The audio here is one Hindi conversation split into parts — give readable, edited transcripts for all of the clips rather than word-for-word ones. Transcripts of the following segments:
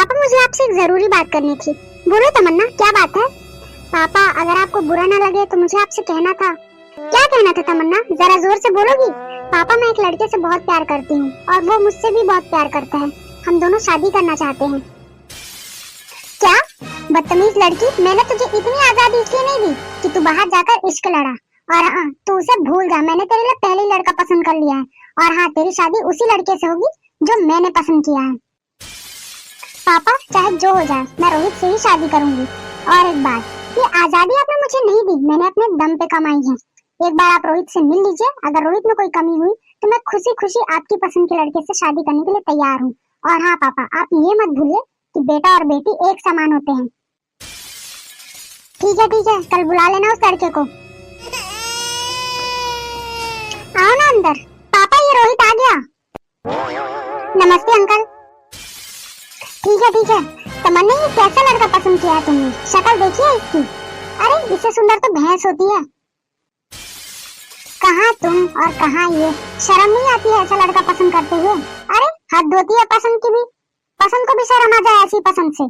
पापा मुझे आपसे एक जरूरी बात करनी थी। बोलो तमन्ना, क्या बात है? पापा अगर आपको बुरा ना लगे तो मुझे आपसे कहना था। क्या कहना था तमन्ना, जरा जोर से बोलोगी? पापा मैं एक लड़के से बहुत प्यार करती हूँ और वो मुझसे भी बहुत प्यार करता है। हम दोनों शादी करना चाहते हैं। क्या? बदतमीज लड़की, मैंने तुझे इतनी आजादी इसलिए नहीं दी कि तू बाहर जाकर इश्क लड़ा। और हाँ, तू उसे भूल जा, मैंने तेरे लिए पहले ही लड़का पसंद कर लिया है। और हाँ, तेरी शादी उसी लड़के से होगी जो मैंने पसंद किया है। पापा चाहे जो हो जाए, मैं रोहित से ही शादी करूंगी। और एक बात, ये आजादी आपने मुझे नहीं दी, मैंने अपने दम पे कमाई है। एक बार आप रोहित से मिल लीजिए, अगर रोहित में कोई कमी हुई तो मैं खुशी खुशी आपकी पसंद के लड़के से शादी करने के लिए तैयार हूँ। और हाँ पापा, आप ये मत भूलिए कि बेटा और बेटी एक समान होते हैं। ठीक है, कल बुला लेना उस लड़के को। आओ ना अंदर। पापा ये रोहित आ गया। नमस्ते अंकल। ठीक है। तमन्ना ये कैसा लड़का पसंद किया है तुमने? शक्ल देखिए इसकी। अरे इससे सुंदर तो भैंस होती है। कहाँ तुम और कहाँ ये, शर्म नहीं आती है ऐसा लड़का पसंद करते हुए? अरे हद होती है पसंद की भी, पसंद को भी शर्म आ जाए ऐसी पसंद से।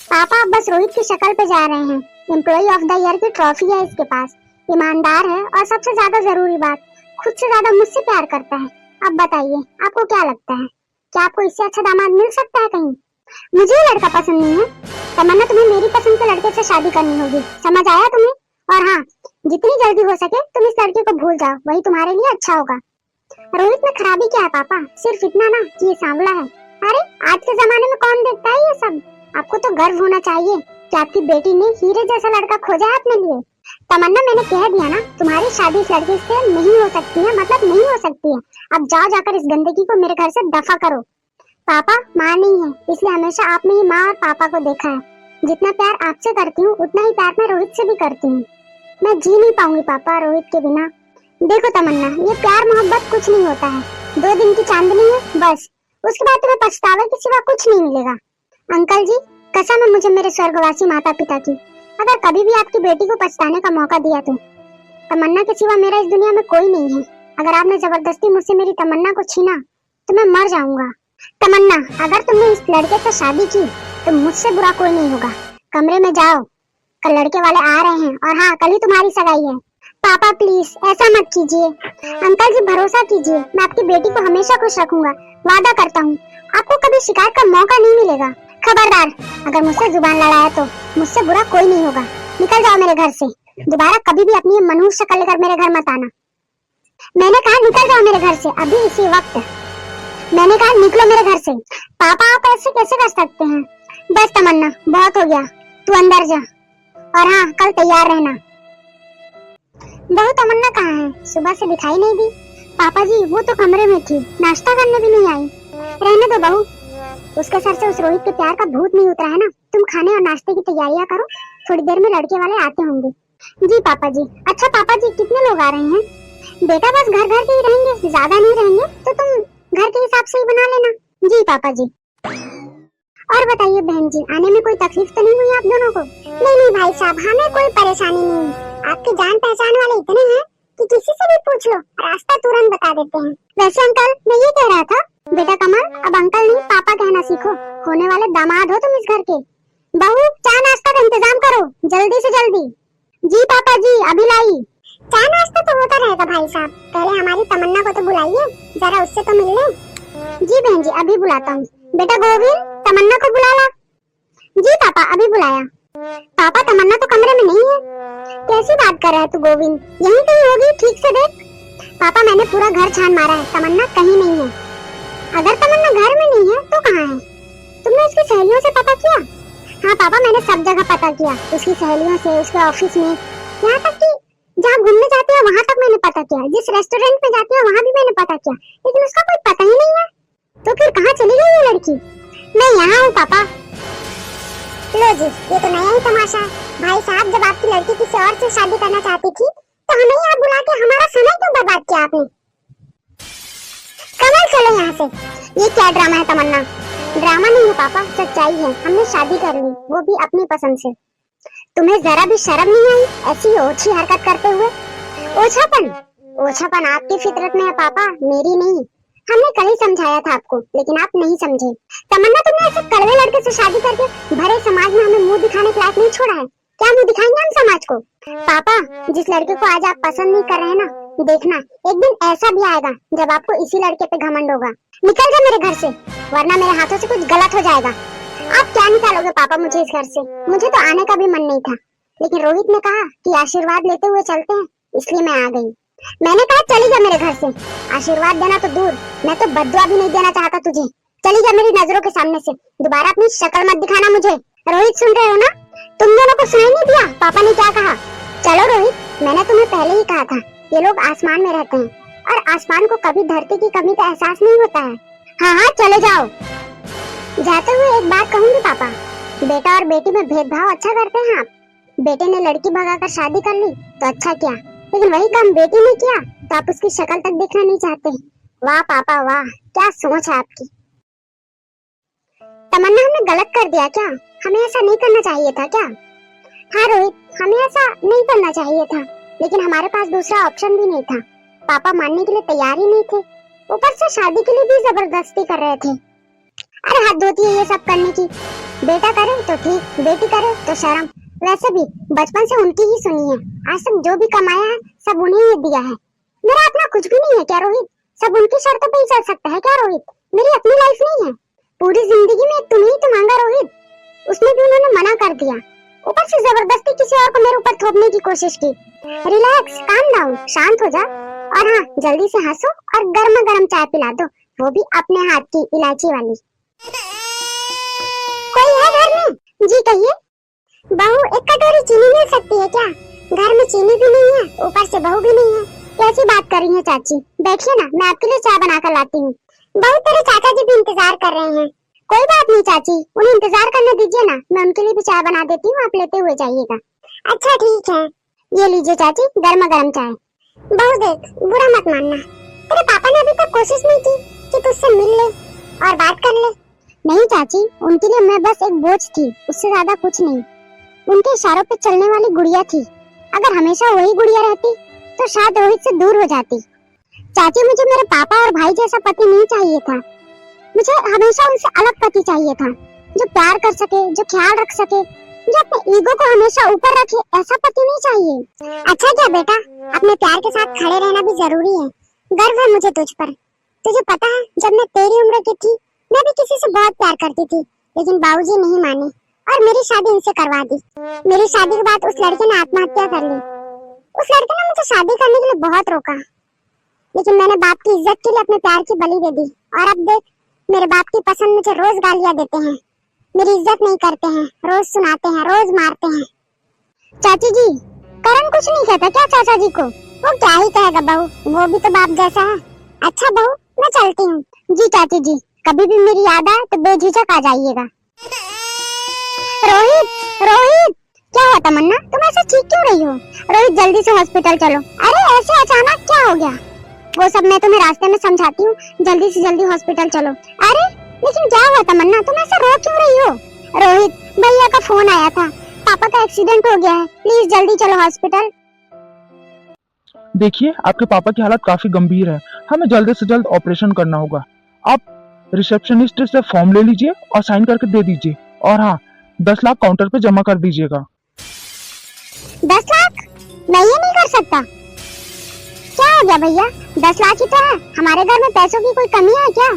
पापा आप बस रोहित की शक्ल पे जा रहे हैं। एम्प्लॉय ऑफ द ईयर की ट्रॉफी है इसके पास, ईमानदार है और सबसे ज्यादा जरूरी बात, खुद से ज्यादा मुझसे प्यार करता है। अब बताइए आपको क्या लगता है, क्या आपको इससे अच्छा दामाद मिल सकता है कहीं? मुझे ये लड़का पसंद नहीं है तमन्ना, तुम्हें मेरी पसंद के लड़के से शादी करनी होगी, समझ आया तुम्हें? और हाँ, जितनी जल्दी हो सके तुम इस लड़के को भूल जाओ, वही तुम्हारे लिए अच्छा होगा। रोहित में खराबी क्या है पापा? सिर्फ इतना ना कि ये सांवला है। अरे आज के जमाने में कौन देखता है ये सब? आपको तो गर्व होना चाहिए कि आपकी बेटी ने हीरे जैसा लड़का खोजा है अपने लिए। तमन्ना मैंने कह दिया ना, तुम्हारी शादी इस लड़के से नहीं हो सकती है, मतलब नहीं हो सकती है। अब जाओ जाकर इस गंदगी को मेरे घर से दफा करो। पापा माँ नहीं है, इसलिए हमेशा आपने ही माँ और पापा को देखा है। जितना प्यार आपसे करती हूँ उतना ही प्यार मैं रोहित से भी करती हूँ। मैं जी नहीं पाऊंगी पापा रोहित के बिना। देखो तमन्ना, ये प्यार मोहब्बत कुछ नहीं होता है, 2 दिन की चांदनी है बस, उसके बाद तुम्हें पछतावे के सिवा कुछ नहीं मिलेगा। अंकल जी कसम है मुझे मेरे स्वर्गवासी माता पिता की, अगर कभी भी आपकी बेटी को पछताने का मौका दिया तो तमन्ना के सिवा मेरा इस दुनिया में कोई नहीं है। अगर आपने जबरदस्ती मुझसे मेरी तमन्ना को छीना तो मैं मर जाऊंगा। तमन्ना अगर तुमने इस लड़के से शादी की तो मुझसे बुरा कोई नहीं होगा। कमरे में जाओ, कल लड़के वाले आ रहे हैं और हाँ कल ही तुम्हारी सगाई है। पापा प्लीज ऐसा मत कीजिए। अंकल जी भरोसा कीजिए, मैं आपकी बेटी को हमेशा खुश रखूंगा, वादा करता हूँ। आपको कभी शिकायत का मौका नहीं मिलेगा। खबरदार, अगर मुझसे जुबान लड़ाया तो मुझसे बुरा कोई नहीं होगा। निकल जाओ मेरे घर से, दोबारा कभी भी अपनी मनुष्य शक्ल लेकर मेरे घर मत आना। मैंने कहा निकल जाओ मेरे घर से अभी इसी वक्त। मैंने कहा निकलो मेरे घर से। पापा आप ऐसे कैसे कर सकते हैं? बस तमन्ना बहुत हो गया, तू अंदर जा और हाँ कल तैयार रहना। बहू तमन्ना कहाँ है? सुबह से दिखाई नहीं दी। पापा जी वो तो कमरे में थी, नाश्ता करने भी नहीं आई। रहने दो बहू, उसके सर से उस रोहित के प्यार का भूत नहीं उतरा है ना। तुम खाने और नाश्ते की तैयारियां करो, थोड़ी देर में लड़के वाले आते होंगे। जी पापा जी। अच्छा पापा जी कितने लोग आ रहे हैं? बेटा बस घर घर के ही रहेंगे, ज्यादा नहीं रहेंगे, तो तुम घर के हिसाब से ही बना लेना। जी पापा जी। और बताइए बहन जी, आने में कोई तकलीफ तो नहीं हुई आप दोनों को? नहीं भाई साहब, हमें कोई परेशानी नहीं। आपके जान पहचान वाले इतने हैं कि किसी से भी पूछ लो, रास्ता तुरंत बता देते हैं। वैसे अंकल मैं ये कह रहा था, बेटा कमल अब अंकल नहीं पापा कहना सीखो, होने वाले दामाद हो तुम इस घर के। बहू चाय नाश्ता का इंतजाम करो जल्दी से जल्दी। जी पापा जी अभी लाई। चाय नाश्ता तो होता रहेगा भाई साहब, पहले हमारी तमन्ना को तो बुलाइए, जरा उससे तो मिल ले। जी बहन जी अभी बुलाता हूँ। बेटा गोविंद तमन्ना को बुला ला। जी पापा अभी बुलाया। पापा तमन्ना तो कमरे में नहीं है। कैसी बात कर रहा है तू गोविंद, यहीं कहीं होगी, ठीक से देख। पापा मैंने पूरा घर छान मारा है, तमन्ना कहीं नहीं है। अगर तमन्ना घर में नहीं है तो कहाँ है? तुमने उसकी सहेलियों से पता किया? हाँ पापा मैंने सब जगह पता किया, उसकी सहेलियों से, उसके ऑफिस में, यहाँ तक कि जहाँ घूमने जाती है वहाँ तक मैंने पता किया, जिस रेस्टोरेंट में जाती है वहाँ भी मैंने पता किया, लेकिन उसका कोई पता ही नहीं है। तो फिर कहाँ चली गई ये लड़की? मैं यहाँ हूँ पापा। लो जी ये तो नया ही तमाशा है। भाई साहब जब आपकी लड़की किसी और से शादी करना चाहती थी तो हमें यहाँ बुला के हमारा समय क्यों बर्बाद किया आपने? कमल चलो यहाँ से। ये क्या ड्रामा है तमन्ना? ड्रामा नहीं है पापा, सच्चाई है, हमने शादी कर ली, वो भी अपनी पसंद से। तुम्हें जरा भी शर्म नहीं आई ऐसी ओछी हरकत करते हुए? ओछापन आपकी फितरत में है पापा, मेरी नहीं। हमने कल ही समझाया था आपको, लेकिन आप नहीं समझे। तमन्ना, तुमने ऐसे कड़वे लड़के से शादी करके भरे समाज में हमें मुंह दिखाने के लायक नहीं छोड़ा है। क्या मुंह दिखाएंगे हम समाज को? पापा, जिस लड़के को आज आप पसंद नहीं कर रहे हैं ना, देखना एक दिन ऐसा भी आएगा जब आपको इसी लड़के पे घमंड होगा। निकल जा मेरे घर से, वरना मेरे हाथों से कुछ गलत हो जाएगा। आप क्या निकालोगे पापा मुझे इस घर से? मुझे तो आने का भी मन नहीं था, लेकिन रोहित ने कहा कि आशीर्वाद लेते हुए चलते हैं, इसलिए मैं आ गई। मैंने कहा चली जा मेरे घर से। आशीर्वाद देना तो दूर, मैं तो बद्दुआ भी नहीं देना चाहता तुझे। चली जा मेरी नजरों के सामने से, दोबारा अपनी शक्ल मत दिखाना मुझे। रोहित, सुन रहे हो ना? तुम दोनों को सुनाई नहीं दिया पापा ने क्या कहा? चलो रोहित, मैंने तुम्हें पहले ही कहा था, ये लोग आसमान में रहते हैं और आसमान को कभी धरती की कमी का एहसास नहीं होता है। हाँ हाँ, चले जाओ। जाते हुए एक बात कहूंगी पापा, बेटा और बेटी में भेदभाव अच्छा करते हैं आप। बेटे ने लड़की भगाकर शादी कर ली तो अच्छा किया, लेकिन वही काम बेटी ने किया तो आप उसकी शक्ल तक देखना नहीं चाहते। वाह पापा वाह, क्या सोच है आपकी। तमन्ना, हमने गलत कर दिया क्या? हमें ऐसा नहीं करना चाहिए था क्या? हाँ रोहित, हमें ऐसा नहीं करना चाहिए था, लेकिन हमारे पास दूसरा ऑप्शन भी नहीं था। पापा मानने के लिए तैयार ही नहीं थे, ऊपर से शादी के लिए भी जबरदस्ती कर रहे थे। अरे हद होती है ये सब करने की। बेटा करे तो ठीक, बेटी करे तो शर्म। वैसे भी बचपन से उनकी ही सुनी है, आज तक जो भी कमाया है सब उन्हें ही दिया है। मेरा अपना कुछ भी नहीं है क्या रोहित? सब उनकी शर्तों पे ही चल सकता है क्या रोहित? मेरी अपनी लाइफ नहीं है। पूरी जिंदगी में तुम्हें ही तो मांगा रोहित, उसमें भी उन्होंने मना कर दिया। ऊपर से जबरदस्ती किसी और को मेरे ऊपर थोपने की कोशिश की। रिलैक्स, काम डाउन, शांत हो जा। और हाँ, जल्दी से हंसो और गर्मा गर्म चाय पिला दो, वो भी अपने हाथ की इलायची वाली। कोई है घर में? जी कहिए। बहू, एक कटोरी चीनी मिल सकती है क्या? घर में चीनी भी नहीं है, ऊपर से बहू भी नहीं है। कैसी बात कर रही है चाची? बैठिए ना, मैं आपके लिए चाय बनाकर लाती हूँ। बहू, तेरे चाचा जी भी इंतजार कर रहे हैं। कोई बात नहीं चाची, उन्हें इंतजार करने दीजिए ना, मैं उनके लिए भी चाय बना देती हूँ, आप लेते हुए जाइएगा। अच्छा ठीक है, ये लीजिए चाची, गर्मा गर्म चाय। बहू देख, बुरा मत मानना, तेरे पापा ने अभी तक कोशिश नहीं की कि तुझसे मिल ले और बात कर ले। नहीं चाची, उनके लिए मैं बस एक बोझ थी, उससे ज्यादा कुछ नहीं। उनके इशारों पे चलने वाली गुड़िया थी। अगर हमेशा वही गुड़िया रहती तो शायद रोहित से दूर हो जाती। चाची, मुझे मेरे पापा और भाई जैसा पति नहीं चाहिए था, मुझे हमेशा उनसे अलग पति चाहिए था, जो प्यार कर सके, जो ख्याल रख सके, जो अपने ईगो को हमेशा ऊपर रखे। ऐसा पति नहीं चाहिए। अच्छा क्या बेटा, अपने प्यार के साथ खड़े रहना भी जरूरी है। गर्व है मुझे तुझ पर। तुझे पता है, जब मैं तेरी उम्र की थी, मैं भी किसी से बहुत प्यार करती थी, लेकिन बाबूजी नहीं माने और मेरी शादी उनसे करवा दी। मेरी शादी के बाद उस लड़के ने आत्महत्या कर ली। उस लड़के ने मुझे शादी करने के लिए बहुत रोका, लेकिन मैंने बाप की इज्जत के लिए अपने प्यार की बलि दे दी। और अब देख, मेरे बाप की पसंद मुझे रोज गालियां देते हैं, मेरी इज्जत नहीं करते हैं, रोज सुनाते हैं, रोज मारते हैं। चाची जी, करण कुछ नहीं कहता क्या चाचा जी को? वो क्या ही कहेगा बहू, वो भी तो बाप जैसा है। अच्छा बहू, मैं चलती हूँ। जी चाची जी, कभी भी मेरी याद आए तो बेझिझक आ जाइएगा। रोहित, रोहित, क्या हुआ तमन्ना, तुम ऐसे चीख क्यों रही हो? रोहित, जल्दी से हॉस्पिटल चलो। अरे ऐसे अचानक क्या हो गया? वो सब मैं तुम्हें रास्ते में समझाती हूँ, जल्दी से जल्दी हॉस्पिटल चलो। अरे लेकिन क्या हुआ तमन्ना, तुम ऐसे रो क्यों रही हो? रोहित, भैया का फोन आया था, पापा का एक्सीडेंट हो गया है, प्लीज जल्दी चलो हॉस्पिटल। देखिए, आपके पापा की हालत काफी गंभीर है, हमें जल्द से जल्द ऑपरेशन करना होगा। आप रिसेप्शनिस्ट से फॉर्म ले लीजिए और साइन करके दे दीजिए। और हाँ, 10 लाख काउंटर पे जमा कर दीजिएगा। 10 लाख? मैं ये नहीं कर सकता। क्या हो गया भैया, 10 लाख ही तो है, हमारे घर में पैसों की कोई कमी है क्या?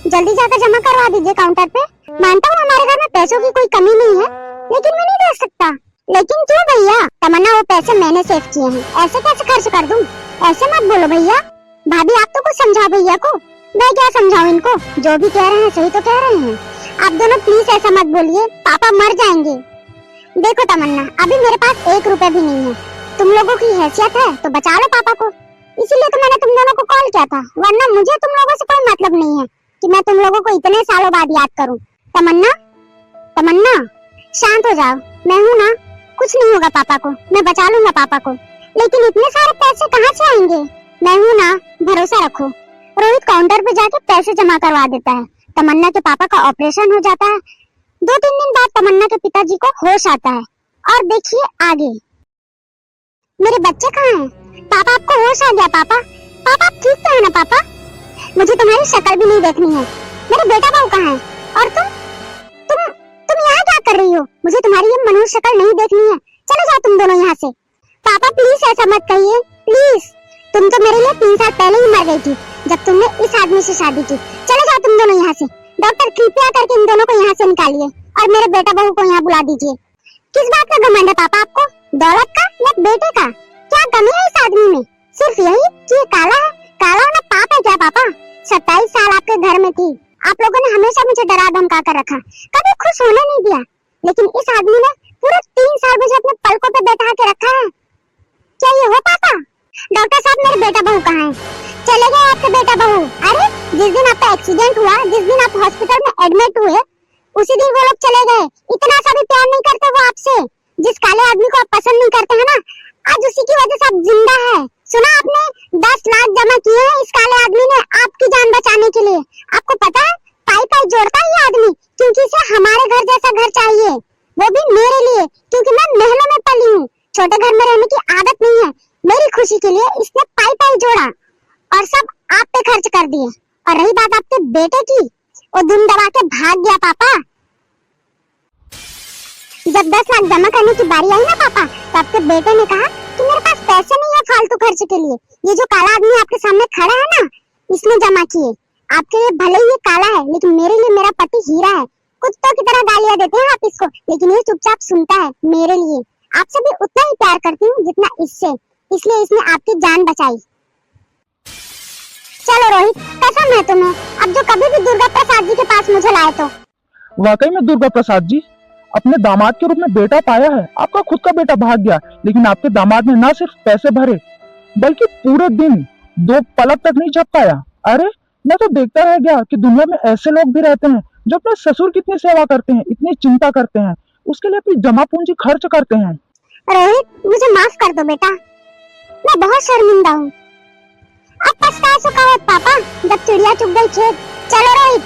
जल्दी जाकर जमा करवा दीजिए काउंटर पे। मानता हूँ हमारे घर में पैसों की कोई कमी नहीं है, लेकिन मैं नहीं दे सकता। लेकिन क्यों भैया? तमन्ना, वो पैसे मैंने सेव किए हैं, ऐसे कैसे खर्च कर दूं? ऐसे मत बोलो भैया। भाभी, आप तो कुछ समझाओ भैया को। मैं क्या समझाऊं इनको, जो भी कह रहे हैं सही तो कह रहे हैं। आप दोनों प्लीज ऐसा मत बोलिए, पापा मर जाएंगे। देखो तमन्ना, अभी मेरे पास 1 रुपए भी नहीं है, तुम लोगों की हैसियत है तो बचा लो पापा को, इसीलिए तो मैंने तुम दोनों को कॉल किया था, वरना मुझे तुम लोगों से कोई मतलब नहीं है कि मैं तुम लोगों को इतने सालों बाद याद करूं। तमन्ना, तमन्ना, शांत हो जाओ, मैं हूं ना, कुछ नहीं होगा पापा को, मैं बचा लूंगा पापा को। लेकिन इतने सारे पैसे कहाँ से आएंगे? मैं हूं ना, भरोसा रखो। रोहित काउंटर पे जाके पैसे जमा करवा देता है, तमन्ना के पापा का ऑपरेशन हो जाता है। 2-3 दिन बाद तमन्ना के पिताजी को होश आता है। और देखिए आगे, मेरे बच्चे कहाँ हैं? पापा, आपको होश आ गया? पापा, पापा आप ठीक तो है ना पापा? मुझे तुम्हारी शक्ल भी नहीं देखनी है। मेरा बेटा बहू कहाँ है? और तुम यहाँ क्या कर रही हो? मुझे तुम्हारी ये मनुष्य शक्ल नहीं देखनी है। चलो जाओ तुम दोनों यहाँ से। पापा प्लीज ऐसा मत कहिए, प्लीज। तुम तो मेरे लिए 3 साल पहले ही मर गई थी जब तुमने इस आदमी से शादी की। चले जाओ तुम दोनों यहाँ से। डॉक्टर कृपया करके इन दोनों को यहाँ से निकालिए और मेरे बेटा बहू को यहाँ बुला दीजिए। किस बात का घमंड है पापा आपको? दौलत का या बेटे का? क्या कमी है इस आदमी में? सिर्फ यही कि ये काला है। काला होना पाप है क्या पापा? 27 साल आपके घर में थी, आप लोगों ने हमेशा मुझे डरा धमका कर रखा, कभी खुश होने नहीं दिया। लेकिन इस आदमी ने पूरे 3 साल मुझे अपने पलकों पे बैठा के रखा है। क्या ये हो पापा? डॉक्टर साहब मेरे बेटा बहू कहाँ है? चले गए आपके बेटा बहू? अरे जिस दिन आपका एक्सीडेंट हुआ, जिस दिन आप हॉस्पिटल में एडमिट हुए, उसी दिन वो लोग चले गए। इतना सा भी प्यार नहीं करते वो आपसे। जिस काले आदमी को आप पसंद नहीं करते हैं ना, आज उसी की वजह से आप जिंदा है। सुना आपने? 10 लाख जमा किए हैं इस काले आदमी ने आपकी जान बचाने के लिए। आपको पता है पाई पाई जोड़ता है ये आदमी, क्योंकि इसे हमारे घर जैसा घर चाहिए, वो भी मेरे लिए, क्योंकि मैं महलों में पली हूँ। छोटे घर में रहने की आदत नहीं है। मेरी खुशी के लिए इसने पाई पाई जोड़ा और सब आप पे खर्च कर दिए। और रही बात आपके बेटे की, वो धुन दबा के भाग गया पापा। जब 10 लाख जमा करने की बारी आई ना पापा, तो आपके बेटे ने कहा कि मेरे पास पैसे नहीं है फालतू खर्च के लिए। ये जो काला आदमी आपके सामने खड़ा है ना, इसने जमा किए। आपके लिए भले ही ये काला है, लेकिन मेरे लिए मेरा पति हीरा है। कुत्तों की तरह गालियां देते हैं आप इसको, लेकिन ये चुपचाप सुनता है। मेरे लिए आपसे भी उतना ही प्यार करती हूँ जितना इससे, इसलिए इसने आपकी जान बचाई। चलो रोहित, कसम है तुम्हें, अब जो कभी भी दुर्गा प्रसाद जी के पास मुझे लाए तो। वाकई में दुर्गा प्रसाद जी, अपने दामाद के रूप में बेटा पाया है। आपका खुद का बेटा भाग गया, लेकिन आपके दामाद ने न सिर्फ पैसे भरे, बल्कि पूरे दिन 2 पलक तक नहीं झपकाया। अरे मैं तो देखता रह गया कि दुनिया में ऐसे लोग भी रहते हैं जो अपने ससुर की इतनी सेवा करते हैं, इतनी चिंता करते हैं, उसके लिए अपनी जमा पूंजी खर्च करते हैं। रोहित मुझे माफ कर दो बेटा, मैं बहुत शर्मिंदा हूँ। अब पछता चुका है पापा, जब चिड़िया चुग गई खेत। चलो रोहित